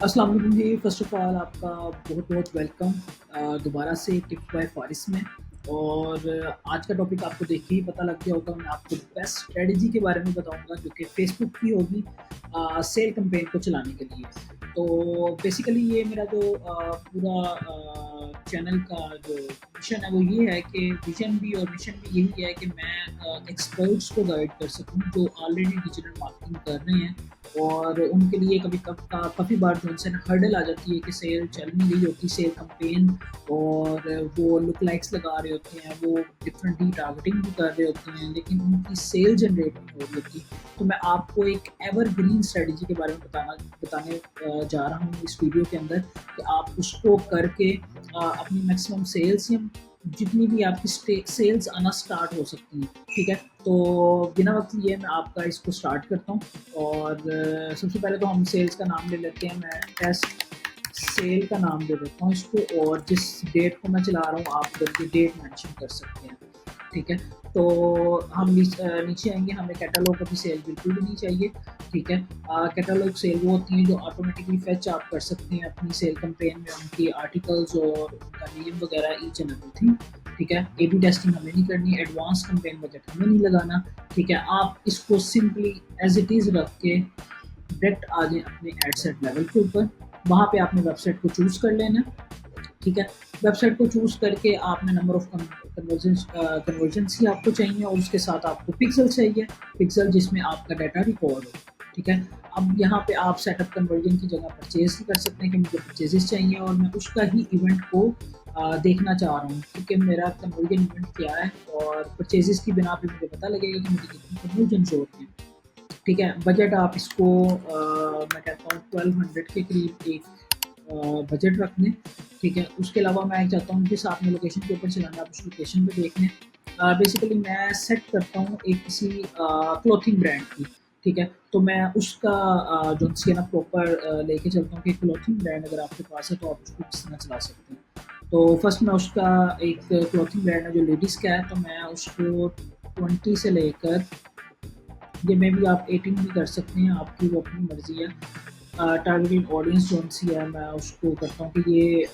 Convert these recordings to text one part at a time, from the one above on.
अस्सलाम वालेकुम जी। First of all आपका बहुत-बहुत वेलकम दोबारा से टिप्स बाय फ़ारिस में। और आज का टॉपिक आपको देख के ही पता लग गया होगा, मैं आपको बेस्ट स्ट्रैटेजी के बारे में बताऊँगा जो कि फ़ेसबुक की होगी सेल कैंपेन को चलाने के लिए। तो बेसिकली ये मेरा जो पूरा चैनल का जो मिशन है वो ये है कि विज़न भी और मिशन भी यही है कि मैं एक्सपर्ट्स को गाइड कर सकूँ जो ऑलरेडी डिजिटल मार्केटिंग कर रहे हैं। और उनके लिए कभी काफ़ी बार जो उनसे ना हर्डल आ जाती है कि सेल चल नहीं रही होती, सेल कैंपेन, और वो लुक लाइक्स लगा रहे होते हैं, वो डिफरेंटली टारगेटिंग भी कर रहे होते हैं, लेकिन उनकी सेल जनरेट नहीं हो रही होती। तो मैं आपको एक एवरग्रीन स्ट्रेटजी के बारे में बताने जा रहा हूँ इस वीडियो के अंदर कि आप उसको करके अपनी मैक्सिमम सेल्स या जितनी भी आपकी सेल्स आना स्टार्ट हो सकती हैं। ठीक है, तो बिना वक्त लिए मैं आपका इसको स्टार्ट करता हूँ। और सबसे पहले तो हम सेल्स का नाम ले लेते हैं। मैं टेस्ट सेल का नाम दे देता हूँ इसको, और जिस डेट को मैं चला रहा हूँ आप उधर की डेट मेंशन कर सकते हैं। ठीक है, तो हम नीचे आएंगे, हमें कैटलॉग की सेल बिल्कुल भी नहीं चाहिए। ठीक है, कैटलॉग सेल वो होती हैं जो ऑटोमेटिकली फेच आप कर सकते हैं अपनी सेल कैंपेन में उनकी आर्टिकल्स और उनका नेम वगैरह ईच एंड एवरीथिंग। ठीक है, ए बी टेस्टिंग हमें नहीं करनी, एडवांस कैंपेन बजट हमें नहीं लगाना। ठीक है, आप इसको सिंपली एज इट इज़ रख के डायरेक्ट आ जाएँ अपने एड सेट लेवल के ऊपर। वहाँ पे आपने वेबसाइट को चूज़ कर लेना। ठीक है, वेबसाइट को चूज़ करके आपने नंबर ऑफ कन्वर्जन्स ही आपको चाहिए, और उसके साथ आपको पिक्सल चाहिए, पिक्सल जिसमें आपका डाटा रिकॉर्ड हो। ठीक है, अब यहाँ पे आप सेटअप कन्वर्जन की जगह परचेज कर सकते हैं कि मुझे परचेजेस चाहिए और मैं उसका ही इवेंट को देखना चाह रहा हूँ, क्योंकि मेरा कन्वर्जन इवेंट क्या है और परचेजेस की बिना पे मुझे पता लगेगा कि मुझे कितनी कन्वर्जन होती है। ठीक है, बजट आप इसको मैं कहता हूँ 1200 के करीब एक बजट रख लें। ठीक है, उसके अलावा मैं चाहता हूँ जिस आपने लोकेशन के ऊपर चलाना है आप उस लोकेशन पे देख लें। बेसिकली मैं सेट करता हूँ एक किसी क्लॉथिंग ब्रांड की। ठीक है, तो मैं उसका जो है ना प्रॉपर लेके चलता हूँ कि क्लॉथिंग ब्रांड अगर आपके पास है तो आप उसको किस तरह चला सकते हैं। तो फर्स्ट मैं उसका एक क्लॉथिंग ब्रांड है जो लेडीज़ का है, तो मैं उसको 20 से लेकर, ये में भी आप 18 भी कर सकते हैं, आपकी वो अपनी मर्ज़ी है। टारगेटिंग ऑडियंस जौन सी है मैं उसको करता हूँ कि ये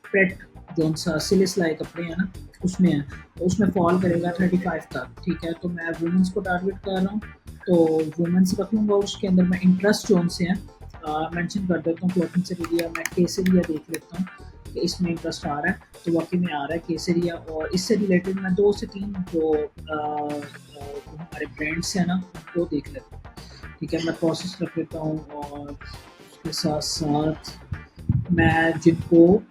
पेट जौन सा सिले सिलाई कपड़े हैं ना उसमें है, तो उसमें फॉल करेगा 35 तक। ठीक है, तो मैं वुमेंस को टारगेट कर रहा हूँ, तो वुमेंस रख लूँगा। उसके अंदर मैं इंटरेस्ट जौन से हैं मेंशन कर देता हूँ। क्लॉथिंग से एरिया मैं केसरिया देख लेता हूँ कि इसमें इंटरेस्ट आ रहा है, तो वाकई में आ रहा है केसरिया। और इससे रिलेटेड मैं 2 से 3 जो हमारे ब्रांड्स हैं ना उनको देख लेता हूँ। ठीक है, मैं प्रोसेस रख लेता हूँ, और उसके साथ साथ मैं जिनको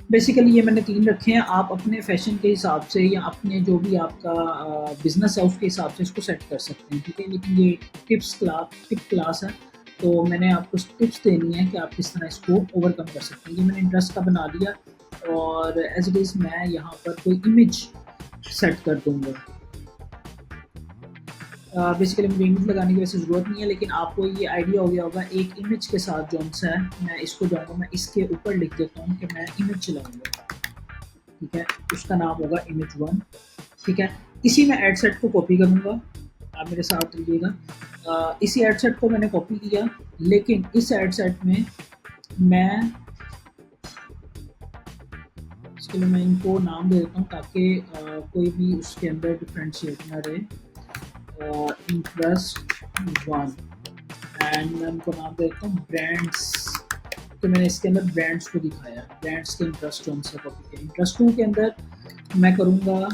बेसिकली ये मैंने 3 रखे हैं, आप अपने फैशन के हिसाब से या अपने जो भी आपका बिज़नेस है उसके हिसाब से इसको सेट कर सकते हैं। ठीक है, लेकिन ये टिप क्लास है, तो मैंने आपको टिप्स देनी है कि आप किस तरह इसको ओवरकम कर सकते हैं। ये मैंने इंटरेस्ट का बना लिया, और एज़ इट इज़ मैं यहाँ पर कोई इमेज सेट कर दूँगा। बेसिकली मुझे इमेज लगाने की वैसे ज़रूरत नहीं है, लेकिन आपको ये आइडिया हो गया होगा एक इमेज के साथ जौन सा है मैं इसको जाऊँगा, मैं इसके ऊपर लिख देता हूँ कि मैं इमेज चलाऊँगा। ठीक है, उसका नाम होगा इमेज 1। ठीक है, इसी में एड सेट को कॉपी करूँगा, आप मेरे साथ रहिएगा। इसी एड सेट को मैंने कॉपी किया, लेकिन इस एड सेट में मैं इसके लिए मैं इनको नाम दे देता हूँ ताकि कोई भी उसके अंदर डिफरेंशिएट ना रहे। इंटरेस्ट 1, एंड मैं उनको नाम देता हूँ ब्रांड्स। तो मैंने इसके अंदर ब्रांड्स को दिखाया, ब्रांड्स के इंटरेस्ट जोन से कॉपी किया। इंटरेस्ट 2 के अंदर मैं करूँगा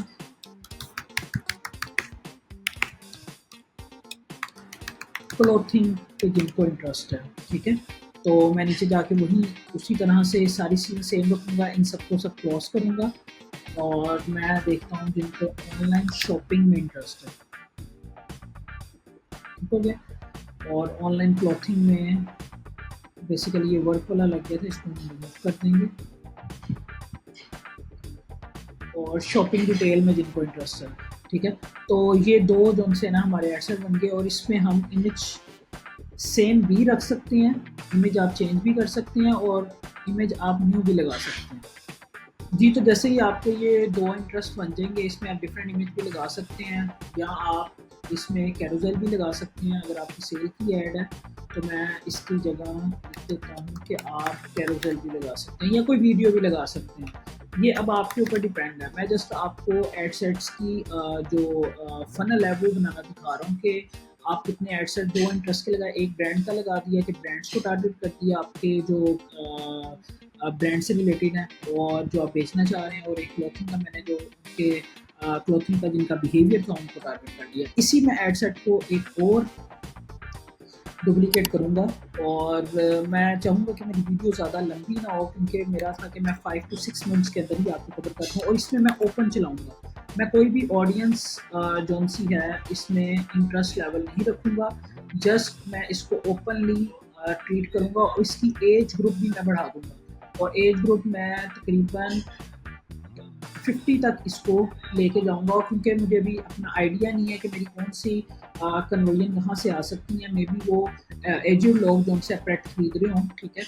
क्लोथिंग पे जिनको इंटरेस्ट है। ठीक है, तो मैं नीचे जाके वही उसी तरह से सारी चीज़ें सेम रखूँगा, इन सबको सब क्रॉस करूँगा, और मैं देखता हूँ जिनको ऑनलाइन शॉपिंग में इंटरेस्ट है। ठीक हो गया, और ऑनलाइन क्लॉथिंग में बेसिकली ये वर्क वाला लग गया था, इसको हम रिमूव कर देंगे। और शॉपिंग डिटेल में जिनको इंटरेस्ट है। ठीक है, तो ये 2 जो से ना हमारे एडसेट बन गए, और इसमें हम इमेज सेम भी रख सकते हैं, इमेज आप चेंज भी कर सकते हैं, और इमेज आप न्यू भी लगा सकते हैं। जी, तो जैसे ही आपके ये 2 इंटरेस्ट बन जाएँगे, इसमें आप डिफरेंट इमेज भी लगा सकते हैं, या आप इसमें कैरोसेल भी लगा सकते हैं अगर आपकी सेल की ऐड है। तो मैं इसकी जगह लिख देता हूँ कि आप कैरोसेल भी लगा सकते हैं या कोई वीडियो भी लगा सकते हैं। ये अब आपके ऊपर डिपेंड है। मैं जस्ट आपको एड सेट्स की जो फ़नल है वो बनाना दिखा रहा हूँ कि आप कितने एड सेट 2 इंटरेस्ट के लगाए, एक ब्रांड का लगा दिया कि ब्रांड्स को टारगेट कर दिया आपके जो ब्रांड से रिलेटेड है और जो आप बेचना चाह रहे हैं, और एक क्लॉथिंग का मैंने जो उनके क्लॉथिंग का जिनका बिहेवियर था उनको टारगेट कर दिया। इसी में एड सेट को एक और डुप्लिकेट करूँगा और मैं चाहूँगा कि मेरी वीडियो ज़्यादा लंबी ना हो, क्योंकि मेरा था कि मैं 5 टू 6 मिनट्स के अंदर ही आपको कवर करता हूँ और इसमें मैं ओपन चलाऊँगा। मैं कोई भी ऑडियंस जौन सी है इसमें इंटरेस्ट लेवल नहीं रखूँगा, जस्ट मैं इसको ओपनली ट्रीट करूँगा और इसकी एज ग्रुप भी मैं बढ़ा दूँगा और एज ग्रुप मैं तकरीबन 50 तक इसको लेके जाऊँगा, क्योंकि मुझे भी अपना आइडिया नहीं है कि मेरी कौन सी कन्वर्जन कहाँ से आ सकती है। मे बी वो एजेड लोग जो उनसे प्रेट खरीद रहे हों, ठीक है।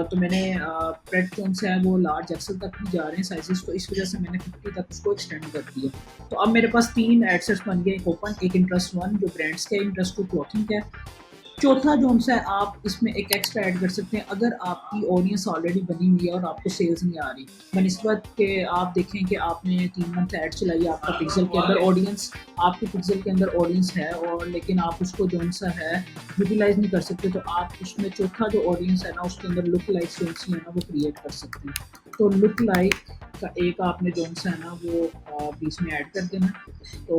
तो मैंने प्रेट जो उनसे है वो लार्ज एक्सल तक भी जा रहे हैं साइजेस, तो इस वजह से मैंने 50 तक उसको एक्सटेंड कर दिया। तो अब मेरे पास 3 एडसेट्स बन गए, एक ओपन, एक इंटरेस्ट वन जो ब्रांड्स का, इंटरेस्ट टू क्लॉथिंग का है। चौथा जो है आप इसमें एक एक्स्ट्रा ऐड कर सकते हैं अगर आपकी ऑडियंस ऑलरेडी बनी हुई है और आपको सेल्स नहीं आ रही, बनिस्बत के आप देखें कि आपने 3 मंथ ऐड चलाई, आपका पिक्सल के अंदर ऑडियंस, आपके पिक्सल के अंदर ऑडियंस है और लेकिन आप उसको जो है यूटिलाइज नहीं कर सकते, तो आप उसमें चौथा जो ऑडियंस है ना उसके अंदर लुक लाइक सेल्स है ना वो क्रिएट कर सकते हैं। तो लुक लाइक का एक आपने जो है ना वो बीच में ऐड कर देना, तो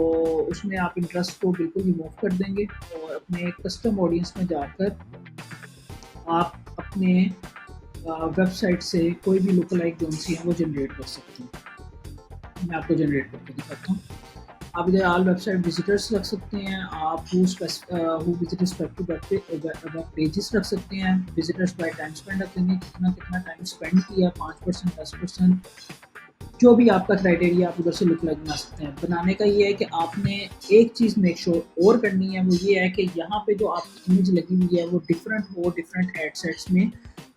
उसमें आप इंटरेस्ट को बिल्कुल रिमूव कर देंगे और अपने कस्टम ऑडियंस में जाकर आप अपने वेबसाइट से कोई भी लुक लाइक जो सी है वो जनरेट कर सकते हैं। मैं आपको जनरेट करके दिखाता हूँ। आप इधर ऑल वेबसाइट विजिटर्स रख सकते हैं, आप who visit respective web pages रख सकते हैं, विजिटर्स बाय टाइम स्पेंड रख देंगे, कितना कितना टाइम स्पेंड किया, 5%, 10%, जो भी आपका क्राइटेरिया आप उधर से लुक लाइक बना सकते हैं। बनाने का ये है कि आपने एक चीज़ मेक श्योर और करनी है, वो ये है कि यहाँ पे जो आपकी इमेज लगी हुई है वो डिफरेंट हो डिफरेंट एड सेट्स में,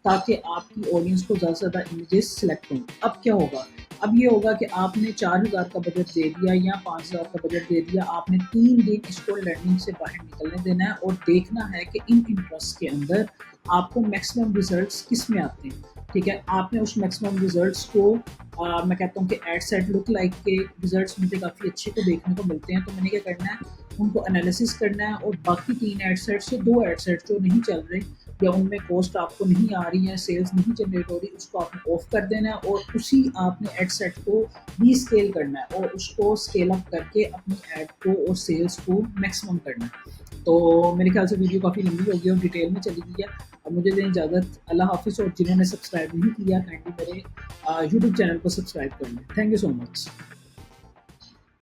ताकि आपकी ऑडियंस को ज़्यादा से ज़्यादा इमेजेस सेलेक्ट हों। अब क्या होगा, अब ये होगा कि आपने 4000 का बजट दे दिया या 5000 का बजट दे दिया, आपने 3 दिन इसको लर्निंग से बाहर निकलने देना है और देखना है कि इन इंटरेस्ट के अंदर आपको मैक्सिमम रिजल्ट्स किस में आते हैं, ठीक है। आपने उस मैक्सिमम रिजल्ट्स को मैं कहता हूँ कि एड सेट लुक लाइक के रिजल्ट्स मुझे काफ़ी अच्छे को देखने को मिलते हैं, तो मैंने क्या करना है, उनको एनालिसिस करना है और बाकी 3 एड सेट से 2 एड सेट जो नहीं चल रहे या उनमें कॉस्ट आपको नहीं आ रही है, सेल्स नहीं जनरेट हो रही, उसको आपने ऑफ कर देना है और उसी आपने एड सेट को रीस्केल करना है और उसको स्केल अप करके अपनी एड को और सेल्स को मैक्सिमम करना है। तो मेरे ख्याल से वीडियो काफ़ी लंबी हो गई और डिटेल में चली गई है। अब मुझे दें इजाज़त, अल्लाह हाफिज़, और जिन्होंने सब्सक्राइब नहीं किया काइंडली मेरे यूट्यूब चैनल को सब्सक्राइब कर लें। Thank you so much.